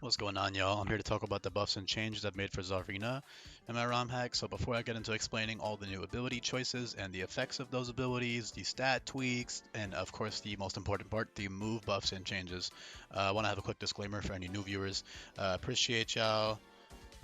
What's going on, y'all? I'm here to talk about the buffs and changes I've made for Zareena in my ROM hack. So before I get into explaining all the new ability choices and the effects of those abilities, the stat tweaks, and of course the most important part, the move buffs and changes, I want to have a quick disclaimer for any new viewers. Appreciate y'all.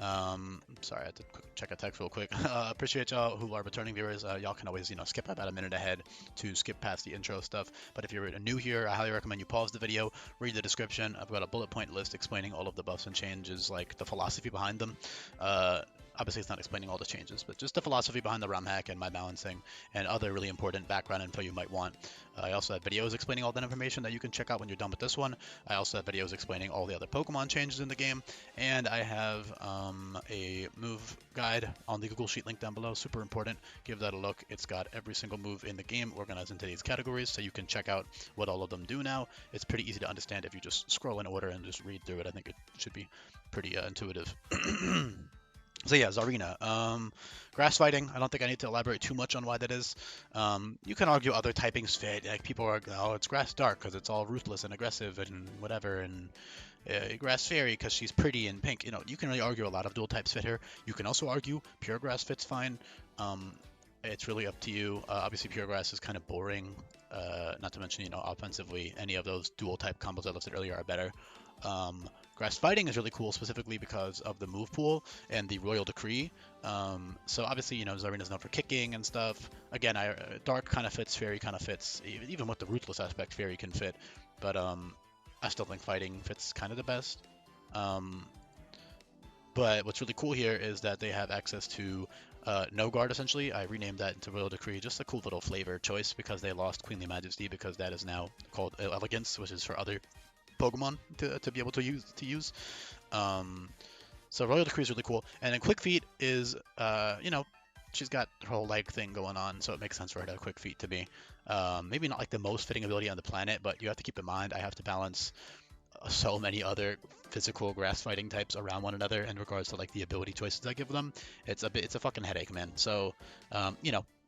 Sorry, I had to check a text real quick. Appreciate y'all who are returning viewers. Y'all can always, skip about a minute ahead to skip past the intro stuff. But if you're new here, I highly recommend you pause the video, read the description. I've got a bullet point list explaining all of the buffs and changes, like the philosophy behind them. Uh, Obviously, it's not explaining all the changes, but just the philosophy behind the ROM hack and my balancing and other really important background info you might want. I also have videos explaining all that information that you can check out when you're done with this one. I also have videos explaining all the other Pokemon changes in the game, and I have a move guide on the Google Sheet link down below. Super important. Give that a look. It's got every single move in the game organized into these categories, so you can check out what all of them do now. It's pretty easy to understand if you just scroll in order and just read through it. I think it should be pretty intuitive. So yeah, Zareena. Grass fighting. I don't think I need to elaborate too much on why that is. You can argue other typings fit. Like people are, oh, it's grass dark because it's all ruthless and aggressive and whatever, and grass fairy because she's pretty and pink. You can really argue a lot of dual types fit here. You can also argue pure grass fits fine. It's really up to you. Obviously, pure grass is kind of boring. Not to mention, offensively, any of those dual type combos I listed earlier are better. Grass fighting is really cool specifically because of the move pool and the royal decree. So obviously, Zareena's known for kicking and stuff. Again, dark kind of fits, fairy kind of fits. Even with the ruthless aspect, fairy can fit. But I still think fighting fits kind of the best. Um, but what's really cool here is that they have access to no guard essentially. I renamed that into Royal Decree, just a cool little flavor choice because they lost Queenly Majesty because that is now called Elegance, which is for other Pokemon to be able to use. Um, so Royal Decree is really cool, and then Quick Feet is she's got her whole leg thing going on, so it makes sense for her to have Quick Feet to be. Maybe not like the most fitting ability on the planet, but you have to keep in mind I have to balance so many other physical grass fighting types around one another in regards to like the ability choices I give them. It's a fucking headache, man. So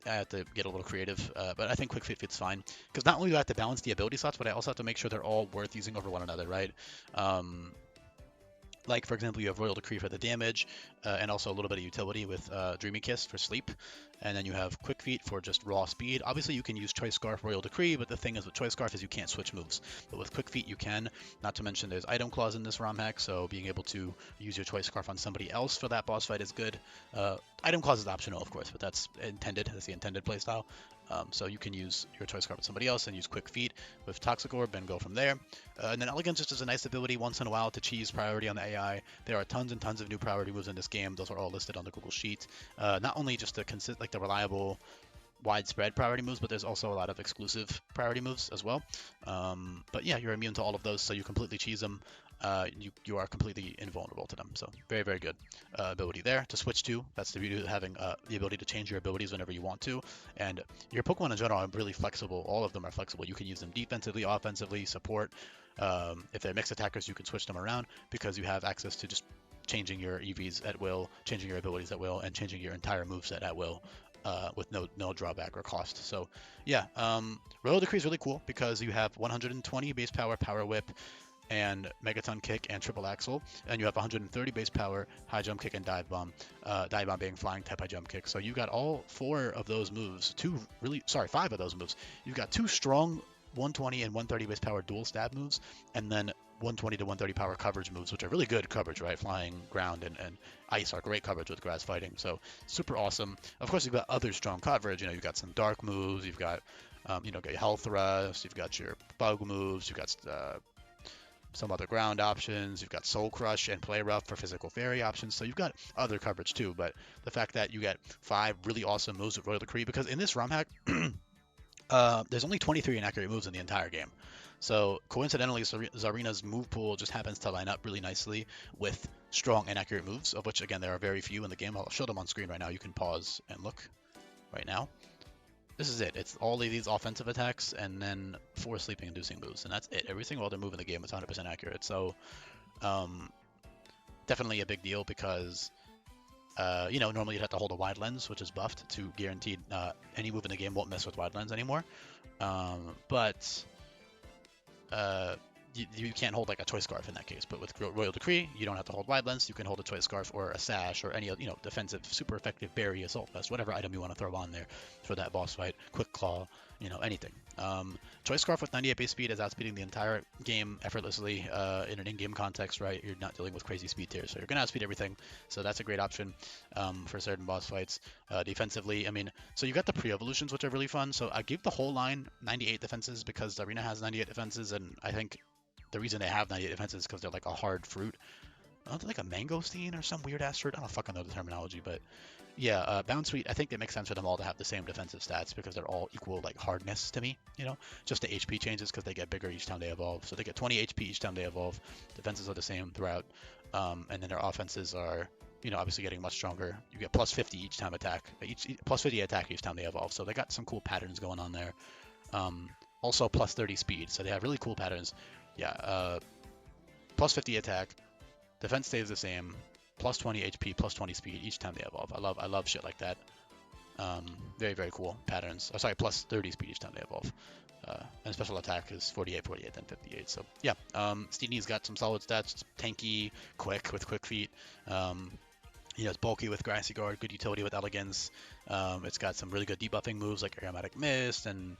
I have to get a little creative, but I think Quick Fit fits fine because not only do I have to balance the ability slots, but I also have to make sure they're all worth using over one another, right? Um, like, for example, you have Royal Decree for the damage, and also a little bit of utility with Dreamy Kiss for sleep. And then you have Quick Feet for just raw speed. Obviously, you can use Choice Scarf, Royal Decree, but the thing is with Choice Scarf is you can't switch moves. But with Quick Feet, you can. Not to mention there's Item Clause in this ROM hack, so being able to use your Choice Scarf on somebody else for that boss fight is good. Item Clause is optional, of course, but that's intended. That's the intended playstyle. So you can use your Choice Scarf with somebody else and use Quick Feet with Toxic Orb and go from there. And then Elegance is just a nice ability once in a while to cheese priority on the AI. There are tons and tons of new priority moves in this game. Those are all listed on the Google Sheet. Not only just the reliable, widespread priority moves, but there's also a lot of exclusive priority moves as well. But yeah, you're immune to all of those, so you completely cheese them. You are completely invulnerable to them. So very, very good ability there to switch to. That's the beauty of having the ability to change your abilities whenever you want to. And your Pokemon in general are really flexible. All of them are flexible. You can use them defensively, offensively, support. If they're mixed attackers, you can switch them around because you have access to just changing your EVs at will, changing your abilities at will, and changing your entire moveset at will. With no drawback or cost. So yeah, Royal Decree is really cool because you have 120 base power, Power Whip, and Megaton Kick and Triple Axle, and you have 130 base power, High Jump Kick, and Dive Bomb. Dive Bomb being Flying type High Jump Kick. So you got all five of those moves. You've got two strong 120 and 130 base power dual stab moves, and then 120 to 130 power coverage moves, which are really good coverage, right? Flying, ground, and ice are great coverage with grass fighting. So super awesome. Of course, you've got other strong coverage. You've got some dark moves. You've got, got your Health Thrust. You've got your bug moves. You've got some other ground options. You've got Soul Crush and Play Rough for physical fairy options. So you've got other coverage too. But the fact that you get 5 really awesome moves with Royal Decree, because in this ROM hack, there's only 23 inaccurate moves in the entire game. So coincidentally, Zareena's move pool just happens to line up really nicely with strong inaccurate moves, of which again there are very few in the game. I'll show them on screen right now. You can pause and look right now. This is it. It's all of these offensive attacks and then 4 sleeping inducing moves, and that's it. Every single other move in the game is 100% accurate. So definitely a big deal because normally you'd have to hold a wide lens, which is buffed to guaranteed any move in the game won't mess with wide lens anymore. But you can't hold like a choice scarf in that case. But with Royal Decree, you don't have to hold wide lens. You can hold a choice scarf or a sash or any defensive, super effective berry, assault vest, whatever item you want to throw on there for that boss fight. Quick claw, anything. Choice scarf with 98 base speed is outspeeding the entire game effortlessly in an in-game context, right? You're not dealing with crazy speed tiers, so you're gonna outspeed everything. So that's a great option for certain boss fights. Defensively, I mean, so you got the pre-evolutions, which are really fun. So I gave the whole line 98 defenses because Zareena has 98 defenses, and I think the reason they have 98 defenses is because they're like a hard fruit. Like a mangosteen or some weird ass fruit. I don't fucking know the terminology, but yeah, Bounce Suite, I think it makes sense for them all to have the same defensive stats because they're all equal like hardness to me, Just the HP changes because they get bigger each time they evolve. So they get 20 HP each time they evolve. Defenses are the same throughout. And then their offenses are, obviously getting much stronger. You get plus 50 each time attack, plus 50 attack each time they evolve. So they got some cool patterns going on there. Also plus 30 speed. So they have really cool patterns. Yeah, plus 50 attack, defense stays the same, plus 20 HP, plus 20 speed each time they evolve. I love shit like that. Very, very cool patterns. Oh, sorry, plus 30 speed each time they evolve. And special attack is 48, 48, then 58. So yeah, Steenie's got some solid stats. It's tanky, quick with quick feet. It's bulky with Grassy Guard, good utility with Elegance. It's got some really good debuffing moves like Aromatic Mist and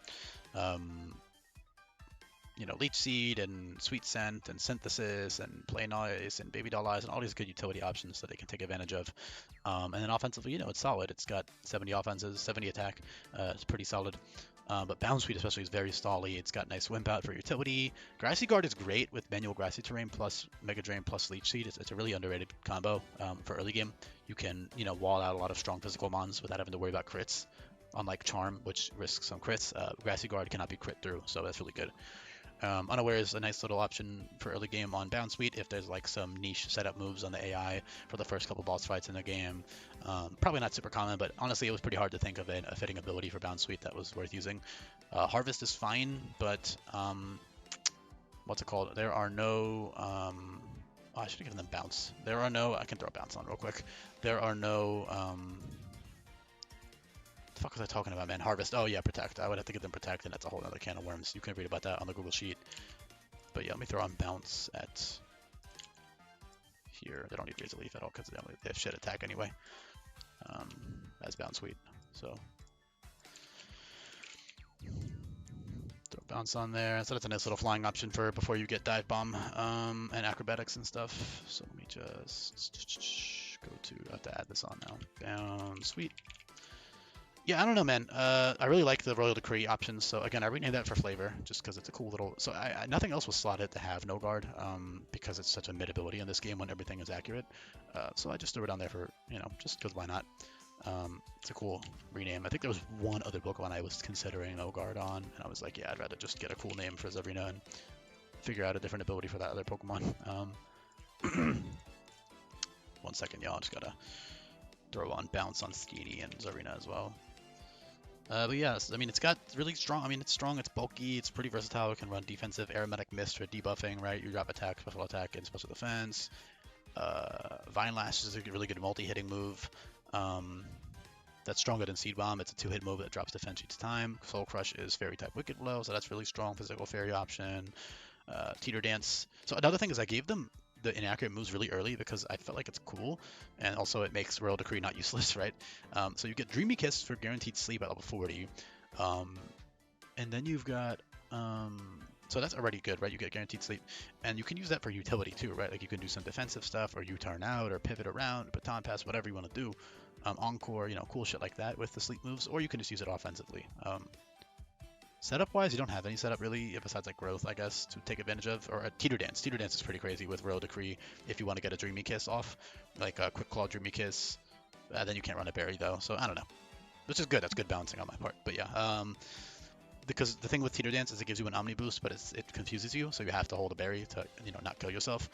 Leech Seed and Sweet Scent and Synthesis and Play Noise and Baby Doll Eyes and all these good utility options that they can take advantage of. And then offensively, it's solid. It's got 70 offenses, 70 attack. It's pretty solid. But Bounce Suite especially is very stally. It's got nice Wimp Out for utility. Grassy Guard is great with manual Grassy Terrain plus Mega Drain plus Leech Seed. It's a really underrated combo for early game. You can, wall out a lot of strong physical mons without having to worry about crits. Unlike Charm, which risks some crits, Grassy Guard cannot be crit through, so that's really good. Unaware is a nice little option for early game on Bounce Suite if there's like some niche setup moves on the AI for the first couple boss fights in the game. Probably not super common, but honestly it was pretty hard to think of a fitting ability for Bounce Suite that was worth using. Harvest is fine, but what's it called? There are no... I should have given them Bounce. There are no... I can throw Bounce on real quick. There are no... the fuck was I talking about, man? Harvest. Oh yeah, Protect. I would have to give them Protect, and that's a whole other can of worms. You can read about that on the Google Sheet. But yeah, let me throw on Bounce at here. They don't need Razor Leaf at all because they have shit attack anyway. As Bounce Suite. So throw Bounce on there. So that's a nice little flying option for before you get Dive Bomb and Acrobatics and stuff. So let me just go to... I have to add this on now. Bounce Suite. Yeah, I don't know, man. I really like the Royal Decree options. So again, I renamed that for flavor, just because it's a cool little. So nothing else was slotted to have no guard, because it's such a mid ability in this game when everything is accurate. So I just threw it on there for just because why not? It's a cool rename. I think there was one other Pokemon I was considering no guard on, and I was like, yeah, I'd rather just get a cool name for Zareena and figure out a different ability for that other Pokemon. 1 second, y'all. Just gotta throw on Bounce on Steenie and Zareena as well. But yeah, I mean, it's got really strong. I mean, it's strong, it's bulky, it's pretty versatile. It can run defensive, Aromatic Mist for debuffing, right? You drop attack, special attack, and special defense. Vine Lash is a really good multi-hitting move. That's stronger than Seed Bomb. It's a 2-hit move that drops defense each time. Soul Crush is Fairy type Wicked Blow, so that's really strong physical fairy option. Teeter Dance. So another thing is I gave them the inaccurate moves really early because I felt like it's cool, and also it makes Royal Decree not useless, right? So you get Dreamy Kiss for guaranteed sleep at level 40, and then you've got so that's already good, right? You get guaranteed sleep, and you can use that for utility too, right? Like you can do some defensive stuff, or U-turn out, or pivot around, baton pass, whatever you want to do. Encore, cool shit like that with the sleep moves, or you can just use it offensively. Setup wise, you don't have any setup really, besides like growth, I guess, to take advantage of, or a Teeter Dance. Teeter Dance is pretty crazy with Royal Decree if you want to get a Dreamy Kiss off, like a Quick Claw Dreamy Kiss. Then you can't run a berry though, so I don't know. Which is good. That's good balancing on my part. But yeah, because the thing with Teeter Dance is it gives you an Omni boost, but it confuses you, so you have to hold a berry to not kill yourself.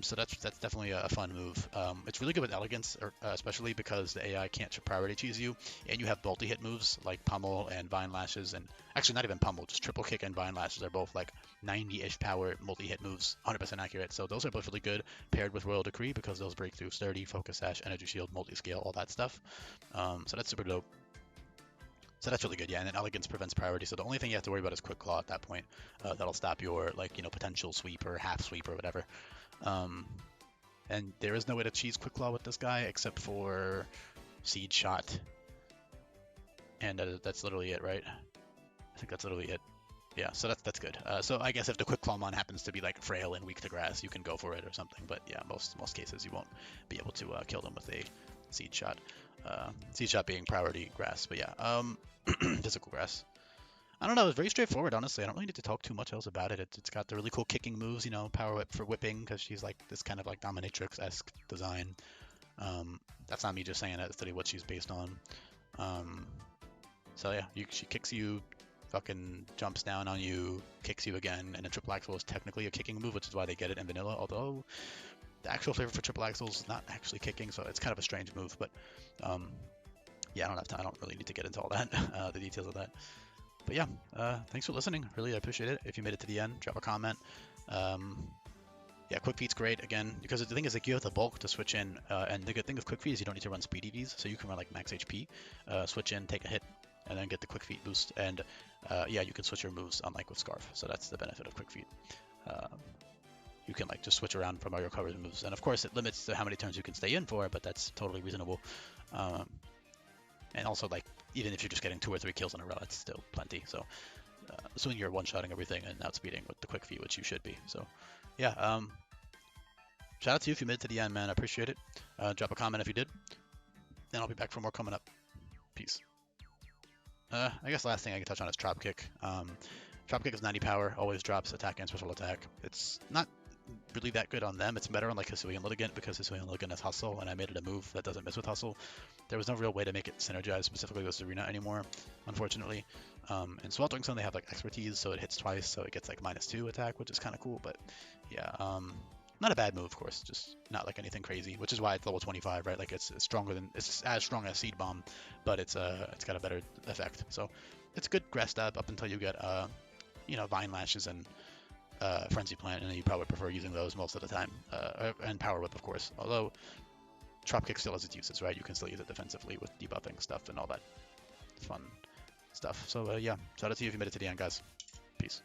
So that's definitely a fun move. It's really good with Elegance, especially because the AI can't priority choose you, and you have multi-hit moves like Pummel and Vine Lashes, and actually not even Pummel, just Triple Kick and Vine Lashes are both like 90-ish power multi-hit moves, 100% accurate. So those are both really good paired with Royal Decree because those break through Sturdy, Focus Sash, Energy Shield, Multi-Scale, all that stuff. So that's super dope. So that's really good, yeah. And then elegance prevents priority. So the only thing you have to worry about is quick claw at that point. That'll stop your like potential sweep or half sweep or whatever. Um, and there is no way to cheese quick claw with this guy except for seed shot, and that's literally it, right? I think that's literally it. Yeah, so that's good. So I guess if the quick claw mon happens to be like frail and weak to grass, you can go for it or something. But yeah, most cases you won't be able to kill them with a seed shot. Seed shot being priority grass, but yeah, physical grass. I don't know. It's very straightforward, honestly. I don't really need to talk too much else about it. It's got the really cool kicking moves, power whip for whipping because she's like this kind of like dominatrix-esque design. That's not me just saying that. That's literally what she's based on. Um, so yeah, she kicks you, fucking jumps down on you, kicks you again, and then triple axel is technically a kicking move, which is why they get it in vanilla. Although the actual flavor for triple axel is not actually kicking, so it's kind of a strange move. But yeah, I don't have time. I don't really need to get into all that, the details of that. But yeah, thanks for listening. Really, I appreciate it. If you made it to the end, drop a comment. Yeah, quick feet's great again because the thing is like you have the bulk to switch in, and the good thing of quick feet is you don't need to run speed EVs, so you can run like max HP, switch in, take a hit, and then get the quick feet boost. And yeah, you can switch your moves unlike with Scarf, so that's the benefit of quick feet. You can like just switch around from all your covered moves, and of course it limits to how many turns you can stay in for, but that's totally reasonable. And also like even if you're just getting 2 or 3 kills in a row, that's still plenty. So assuming you're one-shotting everything and outspeeding with the quick feet, which you should be. So yeah, shout out to you if you made it to the end, man. I appreciate it. Drop a comment if you did. Then I'll be back for more coming up. Peace. I guess last thing I can touch on is Drop Kick. Drop Kick is 90 power, always drops attack and special attack. It's not really that good on them. It's better on like Hisuian Litigant because Hisuian Litigant has Hustle, and I made it a move that doesn't miss with Hustle. There was no real way to make it synergize specifically with Zareena anymore, unfortunately. In Sweltering Zone they have like Expertise, so it hits twice, so it gets like -2 attack, which is kind of cool. But yeah, not a bad move, of course, just not like anything crazy, which is why it's level 25, right? Like it's stronger than, it's as strong as Seed Bomb, but it's got a better effect. So it's a good grass stab up until you get Vine Lashes and Frenzy Plant, and you probably prefer using those most of the time, and Power Whip, of course. Although Drop Kick still has its uses, right? You can still use it defensively with debuffing stuff and all that fun stuff. So yeah, shout out to you if you made it to the end, guys. Peace.